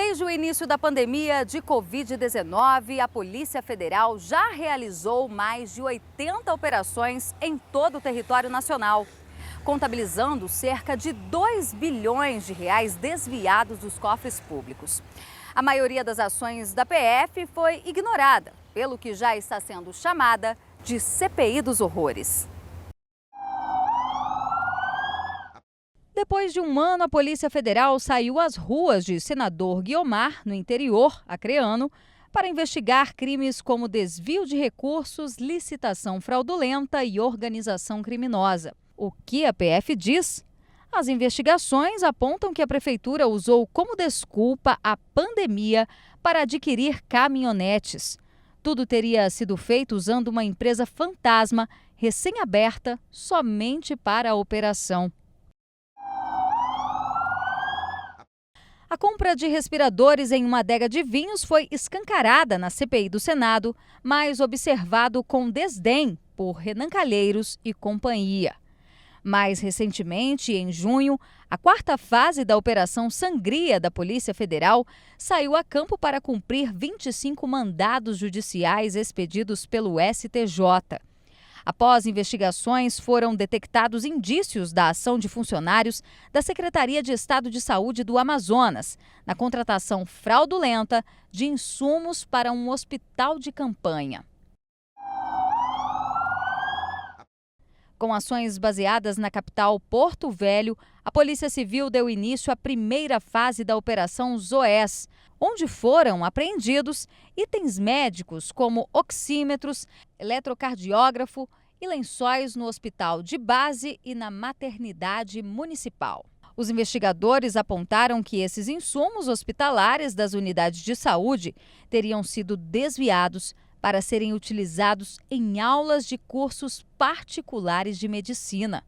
Desde o início da pandemia de Covid-19, a Polícia Federal já realizou mais de 80 operações em todo o território nacional, contabilizando cerca de 2 bilhões de reais desviados dos cofres públicos. A maioria das ações da PF foi ignorada, pelo que já está sendo chamada de CPI dos horrores. Depois de um ano, a Polícia Federal saiu às ruas de Senador Guiomar, no interior acreano, para investigar crimes como desvio de recursos, licitação fraudulenta e organização criminosa. O que a PF diz? As investigações apontam que a Prefeitura usou como desculpa a pandemia para adquirir caminhonetes. Tudo teria sido feito usando uma empresa fantasma, recém-aberta, somente para a operação. A compra de respiradores em uma adega de vinhos foi escancarada na CPI do Senado, mas observado com desdém por Renan Calheiros e companhia. Mais recentemente, em junho, a quarta fase da Operação Sangria da Polícia Federal saiu a campo para cumprir 25 mandados judiciais expedidos pelo STJ. Após investigações, foram detectados indícios da ação de funcionários da Secretaria de Estado de Saúde do Amazonas na contratação fraudulenta de insumos para um hospital de campanha. Com ações baseadas na capital Porto Velho, a Polícia Civil deu início à primeira fase da Operação Zoés, onde foram apreendidos itens médicos como oxímetros, eletrocardiógrafo e lençóis no hospital de base e na maternidade municipal. Os investigadores apontaram que esses insumos hospitalares das unidades de saúde teriam sido desviados para serem utilizados em aulas de cursos particulares de medicina.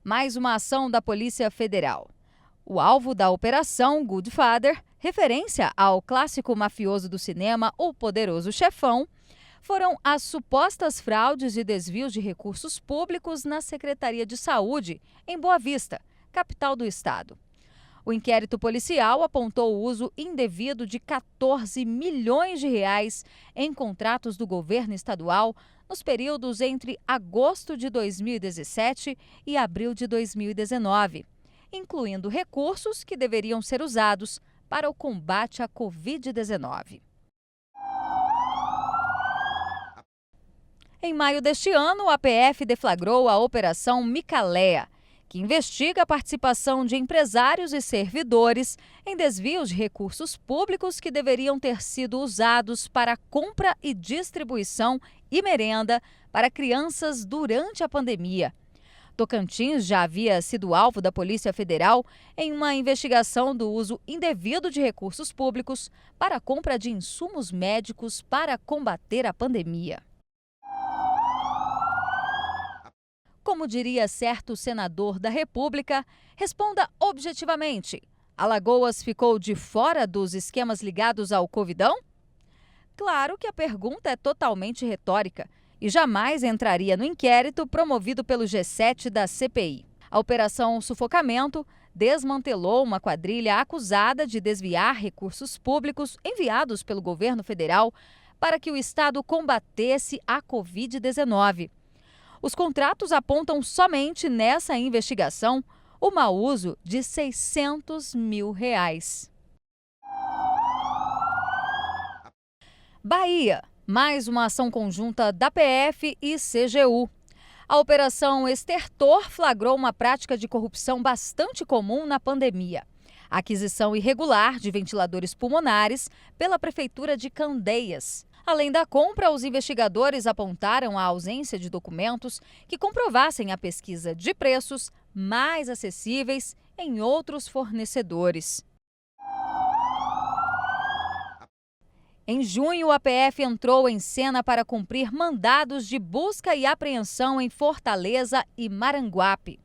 Mais uma ação da Polícia Federal. O alvo da operação Goodfather, referência ao clássico mafioso do cinema O Poderoso Chefão, foram as supostas fraudes e desvios de recursos públicos na Secretaria de Saúde, em Boa Vista, capital do estado. O inquérito policial apontou o uso indevido de 14 milhões de reais em contratos do governo estadual nos períodos entre agosto de 2017 e abril de 2019, incluindo recursos que deveriam ser usados para o combate à Covid-19. Em maio deste ano, a PF deflagrou a Operação Micaleia, que investiga a participação de empresários e servidores em desvios de recursos públicos que deveriam ter sido usados para compra e distribuição e merenda para crianças durante a pandemia. Tocantins já havia sido alvo da Polícia Federal em uma investigação do uso indevido de recursos públicos para a compra de insumos médicos para combater a pandemia. Como diria certo senador da República, responda objetivamente: Alagoas ficou de fora dos esquemas ligados ao Covidão? Claro que a pergunta é totalmente retórica e jamais entraria no inquérito promovido pelo G7 da CPI. A Operação Sufocamento desmantelou uma quadrilha acusada de desviar recursos públicos enviados pelo governo federal para que o estado combatesse a Covid-19. Os contratos apontam somente nessa investigação o mau uso de R$ 600 mil. Bahia, mais uma ação conjunta da PF e CGU. A Operação Estertor flagrou uma prática de corrupção bastante comum na pandemia: a aquisição irregular de ventiladores pulmonares pela Prefeitura de Candeias. Além da compra, os investigadores apontaram a ausência de documentos que comprovassem a pesquisa de preços mais acessíveis em outros fornecedores. Em junho, a PF entrou em cena para cumprir mandados de busca e apreensão em Fortaleza e Maranguape.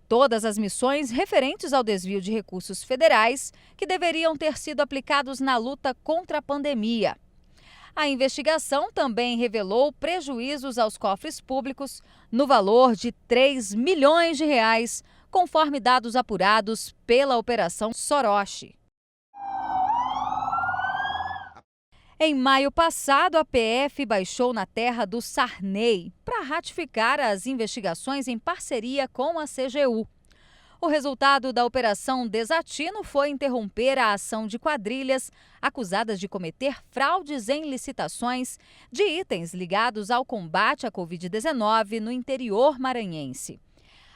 Todas as missões referentes ao desvio de recursos federais que deveriam ter sido aplicados na luta contra a pandemia. A investigação também revelou prejuízos aos cofres públicos no valor de R$ 3 milhões conforme dados apurados pela Operação Soroche. Em maio passado, a PF baixou na terra do Sarney para ratificar as investigações em parceria com a CGU. O resultado da Operação Desatino foi interromper a ação de quadrilhas acusadas de cometer fraudes em licitações de itens ligados ao combate à Covid-19 no interior maranhense.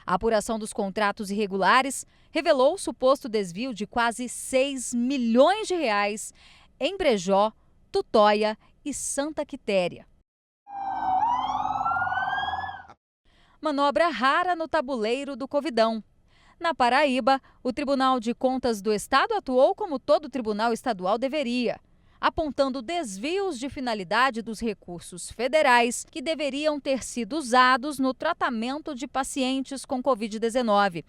A apuração dos contratos irregulares revelou o suposto desvio de quase 6 milhões de reais em Brejó, Tutóia e Santa Quitéria. Manobra rara no tabuleiro do Covidão. Na Paraíba, o Tribunal de Contas do Estado atuou como todo tribunal estadual deveria, apontando desvios de finalidade dos recursos federais que deveriam ter sido usados no tratamento de pacientes com Covid-19.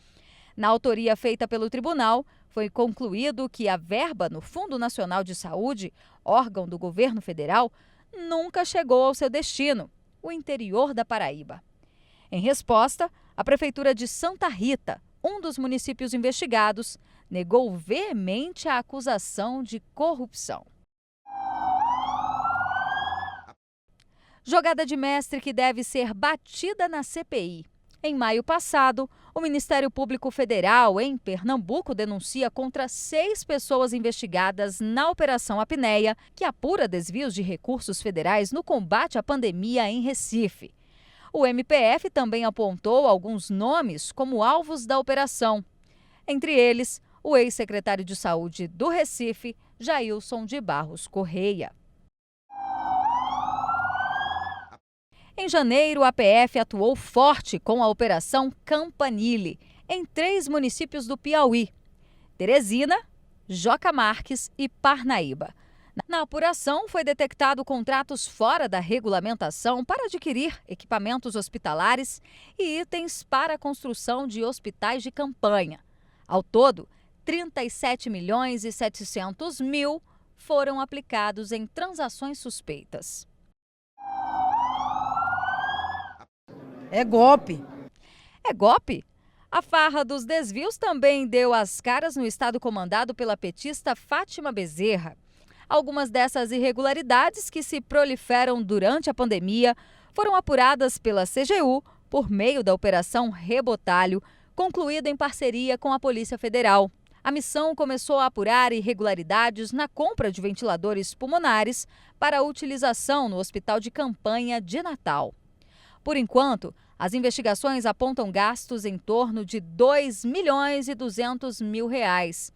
Na autoria feita pelo tribunal, foi concluído que a verba no Fundo Nacional de Saúde, órgão do governo federal, nunca chegou ao seu destino, o interior da Paraíba. Em resposta, a Prefeitura de Santa Rita, um dos municípios investigados, negou veemente a acusação de corrupção. Jogada de mestre que deve ser batida na CPI. Em maio passado, o Ministério Público Federal, em Pernambuco, denuncia contra 6 pessoas investigadas na Operação Apneia, que apura desvios de recursos federais no combate à pandemia em Recife. O MPF também apontou alguns nomes como alvos da operação. Entre eles, o ex-secretário de Saúde do Recife, Jailson de Barros Correia. Em janeiro, a PF atuou forte com a Operação Campanile, em 3 municípios do Piauí: Teresina, Joca Marques e Parnaíba. Na apuração, foi detectado contratos fora da regulamentação para adquirir equipamentos hospitalares e itens para a construção de hospitais de campanha. Ao todo, 37 milhões e 700 mil foram aplicados em transações suspeitas. É golpe. É golpe? A farra dos desvios também deu as caras no estado comandado pela petista Fátima Bezerra. Algumas dessas irregularidades que se proliferam durante a pandemia foram apuradas pela CGU por meio da Operação Rebotalho, concluída em parceria com a Polícia Federal. A missão começou a apurar irregularidades na compra de ventiladores pulmonares para a utilização no Hospital de Campanha de Natal. Por enquanto, as investigações apontam gastos em torno de 2 milhões e 200 mil reais.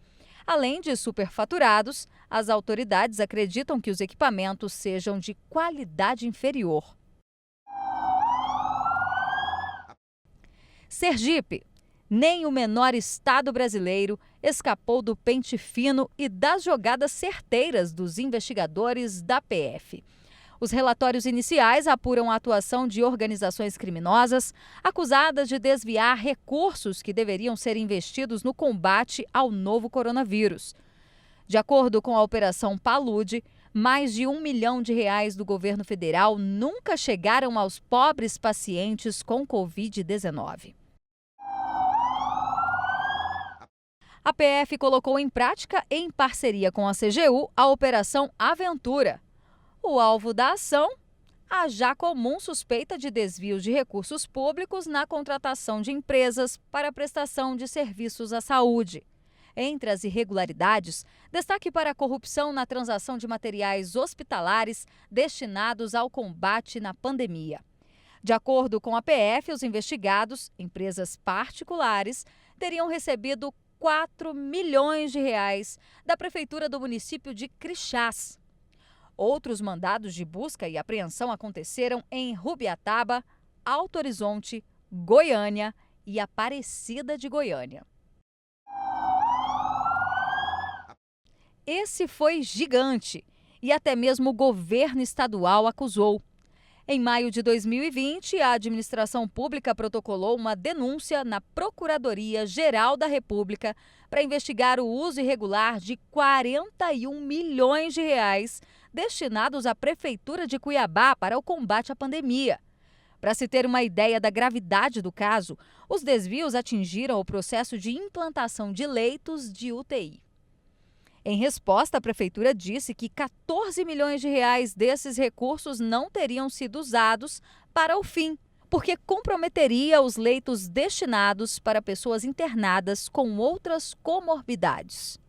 Além de superfaturados, as autoridades acreditam que os equipamentos sejam de qualidade inferior. Sergipe. Nem o menor estado brasileiro escapou do pente fino e das jogadas certeiras dos investigadores da PF. Os relatórios iniciais apuram a atuação de organizações criminosas acusadas de desviar recursos que deveriam ser investidos no combate ao novo coronavírus. De acordo com a Operação Palude, mais de R$1 milhão do governo federal nunca chegaram aos pobres pacientes com Covid-19. A PF colocou em prática, em parceria com a CGU, a Operação Aventura. O alvo da ação, a já comum suspeita de desvio de recursos públicos na contratação de empresas para a prestação de serviços à saúde. Entre as irregularidades, destaque para a corrupção na transação de materiais hospitalares destinados ao combate na pandemia. De acordo com a PF, os investigados, empresas particulares, teriam recebido R$4 milhões da Prefeitura do município de Crixás. Outros mandados de busca e apreensão aconteceram em Rubiataba, Alto Horizonte, Goiânia e Aparecida de Goiânia. Esse foi gigante e até mesmo o governo estadual acusou. Em maio de 2020, a administração pública protocolou uma denúncia na Procuradoria-Geral da República para investigar o uso irregular de R$41 milhões destinados à Prefeitura de Cuiabá para o combate à pandemia. Para se ter uma ideia da gravidade do caso, os desvios atingiram o processo de implantação de leitos de UTI. Em resposta, a Prefeitura disse que 14 milhões de reais desses recursos não teriam sido usados para o fim, porque comprometeria os leitos destinados para pessoas internadas com outras comorbidades.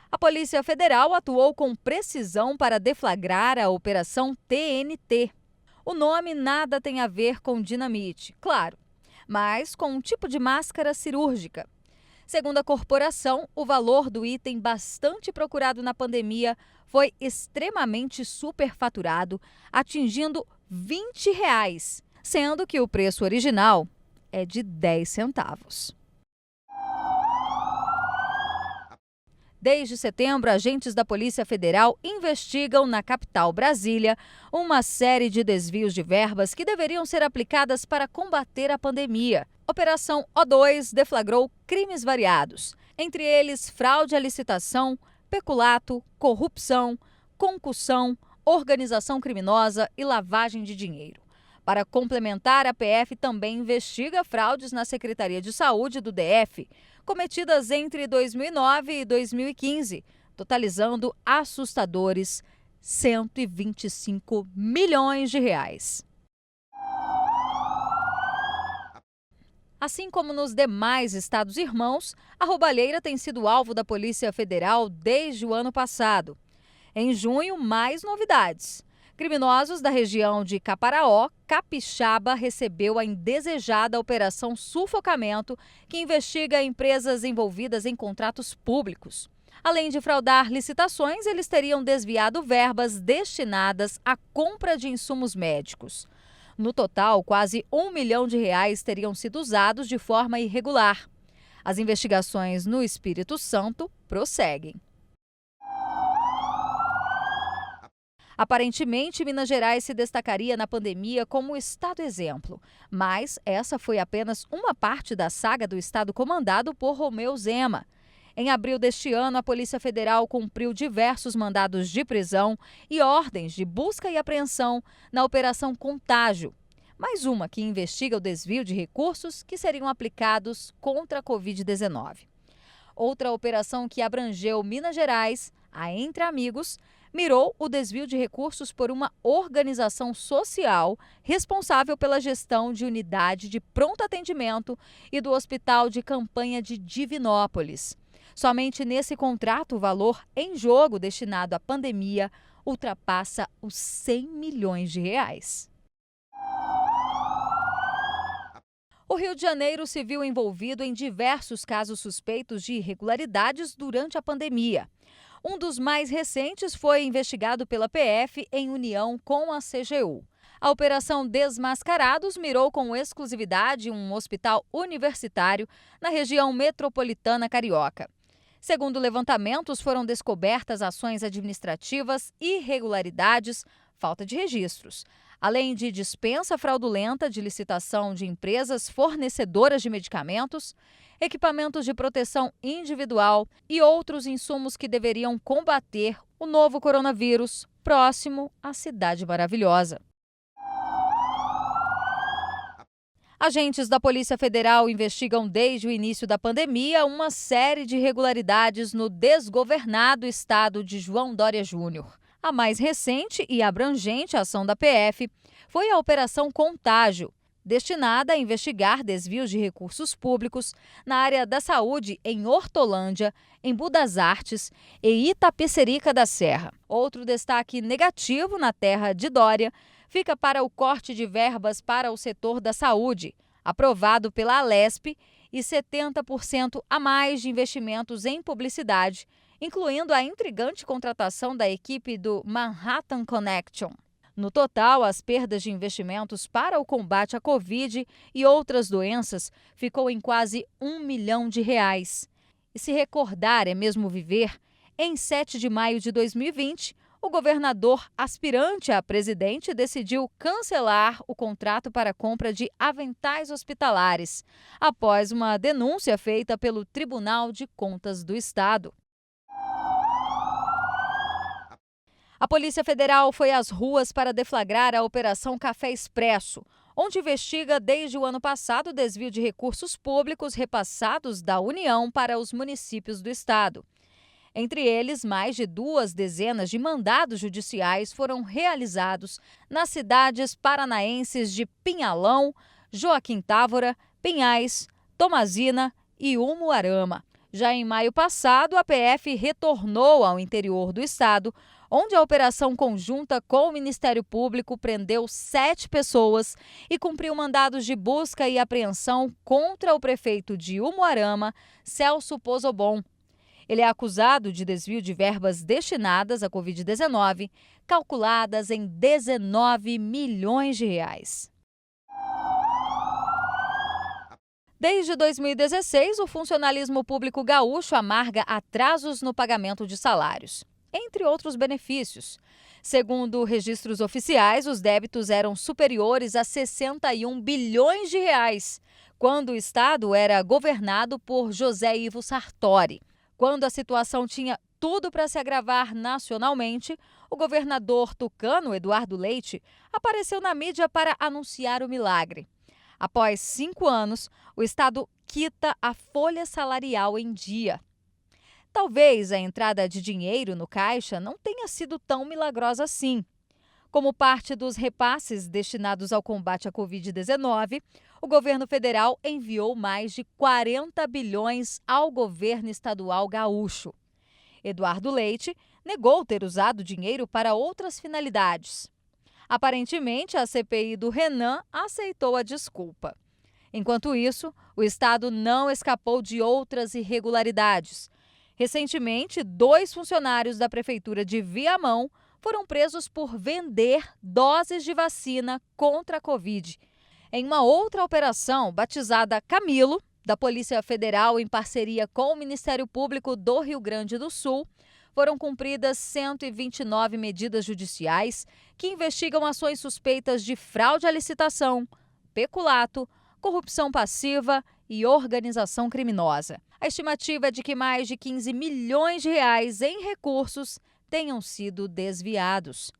A Polícia Federal atuou com precisão para deflagrar a Operação TNT. O nome nada tem a ver com dinamite, claro, mas com um tipo de máscara cirúrgica. Segundo a corporação, o valor do item bastante procurado na pandemia foi extremamente superfaturado, atingindo R$ 20, sendo que o preço original é de 10 centavos. Desde setembro, agentes da Polícia Federal investigam na capital Brasília uma série de desvios de verbas que deveriam ser aplicadas para combater a pandemia. Operação O2 deflagrou crimes variados, entre eles fraude à licitação, peculato, corrupção, concussão, organização criminosa e lavagem de dinheiro. Para complementar, a PF também investiga fraudes na Secretaria de Saúde do DF, cometidas entre 2009 e 2015, totalizando assustadores R$ 125 milhões. Assim como nos demais estados irmãos, a roubalheira tem sido alvo da Polícia Federal desde o ano passado. Em junho, mais novidades. Criminosos da região de Caparaó, Capixaba, recebeu a indesejada Operação Sufocamento, que investiga empresas envolvidas em contratos públicos. Além de fraudar licitações, eles teriam desviado verbas destinadas à compra de insumos médicos. No total, quase R$ 1 milhão teriam sido usados de forma irregular. As investigações no Espírito Santo prosseguem. Aparentemente, Minas Gerais se destacaria na pandemia como estado exemplo, mas essa foi apenas uma parte da saga do estado comandado por Romeu Zema. Em abril deste ano, a Polícia Federal cumpriu diversos mandados de prisão e ordens de busca e apreensão na Operação Contágio, mais uma que investiga o desvio de recursos que seriam aplicados contra a Covid-19. Outra operação que abrangeu Minas Gerais, a Entre Amigos, mirou o desvio de recursos por uma organização social responsável pela gestão de unidade de pronto atendimento e do Hospital de Campanha de Divinópolis. Somente nesse contrato, o valor em jogo destinado à pandemia ultrapassa os R$ 100 milhões. O Rio de Janeiro se viu envolvido em diversos casos suspeitos de irregularidades durante a pandemia. Um dos mais recentes foi investigado pela PF em união com a CGU. A Operação Desmascarados mirou com exclusividade um hospital universitário na região metropolitana carioca. Segundo levantamentos, foram descobertas ações administrativas, irregularidades, falta de registros, além de dispensa fraudulenta de licitação de empresas fornecedoras de medicamentos, equipamentos de proteção individual e outros insumos que deveriam combater o novo coronavírus próximo à Cidade Maravilhosa. Agentes da Polícia Federal investigam desde o início da pandemia uma série de irregularidades no desgovernado estado de João Dória Júnior. A mais recente e abrangente ação da PF foi a Operação Contágio, destinada a investigar desvios de recursos públicos na área da saúde em Hortolândia, Embu das Artes e Itapecerica da Serra. Outro destaque negativo na terra de Dória fica para o corte de verbas para o setor da saúde, aprovado pela Alesp, e 70% a mais de investimentos em publicidade, incluindo a intrigante contratação da equipe do Manhattan Connection. No total, as perdas de investimentos para o combate à Covid e outras doenças ficou em quase R$ 1 milhão. E se recordar é mesmo viver, em 7 de maio de 2020, o governador aspirante a presidente decidiu cancelar o contrato para a compra de aventais hospitalares, após uma denúncia feita pelo Tribunal de Contas do Estado. A Polícia Federal foi às ruas para deflagrar a Operação Café Expresso, onde investiga desde o ano passado o desvio de recursos públicos repassados da União para os municípios do estado. Entre eles, mais de 2 dezenas de mandados judiciais foram realizados nas cidades paranaenses de Pinhalão, Joaquim Távora, Pinhais, Tomazina e Umuarama. Já em maio passado, a PF retornou ao interior do estado, onde a operação conjunta com o Ministério Público prendeu 7 pessoas e cumpriu mandados de busca e apreensão contra o prefeito de Umuarama, Celso Pozobon. Ele é acusado de desvio de verbas destinadas à Covid-19, calculadas em 19 milhões de reais. Desde 2016, o funcionalismo público gaúcho amarga atrasos no pagamento de salários, entre outros benefícios. Segundo registros oficiais, os débitos eram superiores a 61 bilhões de reais, quando o estado era governado por José Ivo Sartori. Quando a situação tinha tudo para se agravar nacionalmente, o governador tucano, Eduardo Leite, apareceu na mídia para anunciar o milagre. Após 5 anos, o estado quita a folha salarial em dia. Talvez a entrada de dinheiro no caixa não tenha sido tão milagrosa assim. Como parte dos repasses destinados ao combate à Covid-19, o governo federal enviou mais de 40 bilhões ao governo estadual gaúcho. Eduardo Leite negou ter usado dinheiro para outras finalidades. Aparentemente, a CPI do Renan aceitou a desculpa. Enquanto isso, o estado não escapou de outras irregularidades. Recentemente, 2 funcionários da prefeitura de Viamão foram presos por vender doses de vacina contra a Covid. Em uma outra operação, batizada Camilo, da Polícia Federal em parceria com o Ministério Público do Rio Grande do Sul, foram cumpridas 129 medidas judiciais que investigam ações suspeitas de fraude à licitação, peculato, corrupção passiva e organização criminosa. A estimativa é de que mais de 15 milhões de reais em recursos tenham sido desviados.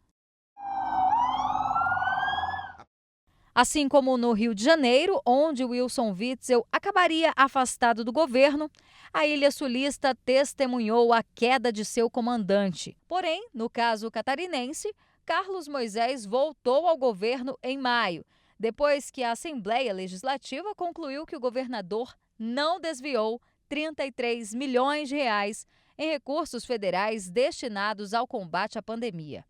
Assim como no Rio de Janeiro, onde Wilson Witzel acabaria afastado do governo, a Ilha Sulista testemunhou a queda de seu comandante. Porém, no caso catarinense, Carlos Moisés voltou ao governo em maio, depois que a Assembleia Legislativa concluiu que o governador não desviou 33 milhões de reais em recursos federais destinados ao combate à pandemia.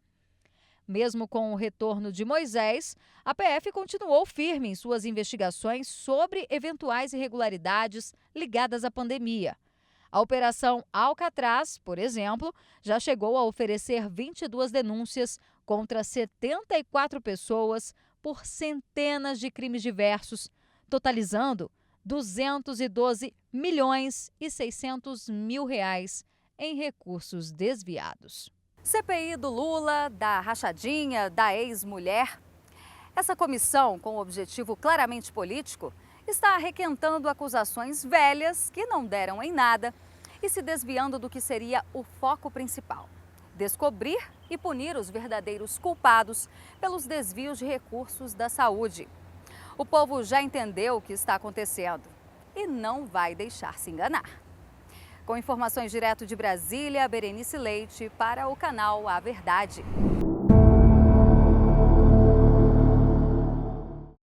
Mesmo com o retorno de Moisés, a PF continuou firme em suas investigações sobre eventuais irregularidades ligadas à pandemia. A Operação Alcatraz, por exemplo, já chegou a oferecer 22 denúncias contra 74 pessoas por centenas de crimes diversos, totalizando 212 milhões e 600 mil reais em recursos desviados. CPI do Lula, da rachadinha, da ex-mulher. Essa comissão, com objetivo claramente político, está arrequentando acusações velhas que não deram em nada e se desviando do que seria o foco principal: descobrir e punir os verdadeiros culpados pelos desvios de recursos da saúde. O povo já entendeu o que está acontecendo e não vai deixar se enganar. Com informações direto de Brasília, Berenice Leite para o canal A Verdade.